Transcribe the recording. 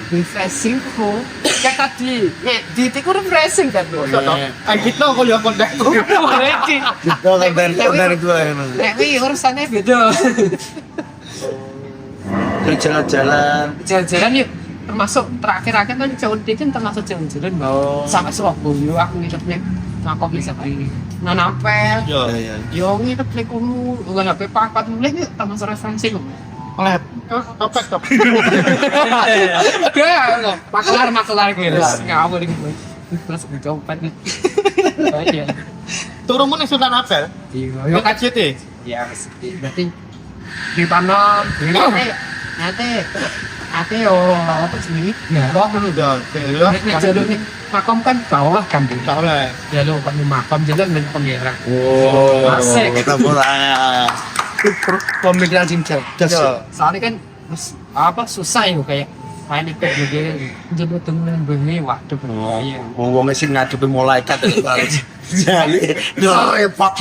refreshing kok. Kayak tadi, di tiku refreshing kan lho. Kita kok ya kontakku. Ready. Itu dari dua emang. Nek wi urusannya beda. Jalan-jalan. Jalan-jalan yuk. Termasuk terakhir-akhir kan jauh kan termasuk jalan-jalan. Sampai Surabaya aku ngidupnya. Ngakok bisa ini. Nah nampel. Yo. Iya. Yo ngidup lek kuno. Enggak HP papat mulai termasuk referensi kok. Oleh topek top. Ya, maklar gitu. Ngawur gitu. Terus dompet. Iya. Turunmu ning Sultan Ampel. Iya, Yo KCT. ya berarti di tanah nanti apa sih ya loh Yo. Yo. jalur nih makom kan bawah kan Tak oleh. jalur kan makom jalur dan pengira Oh, Asik. kita mulai. Pemikiran sing cerdas. Yo. soalnya kan apa susah ya kayak main ikut juga jalur dengan bengi waduh iya Wong-wong sing ngadepi malaikat. Jadi, yo repot.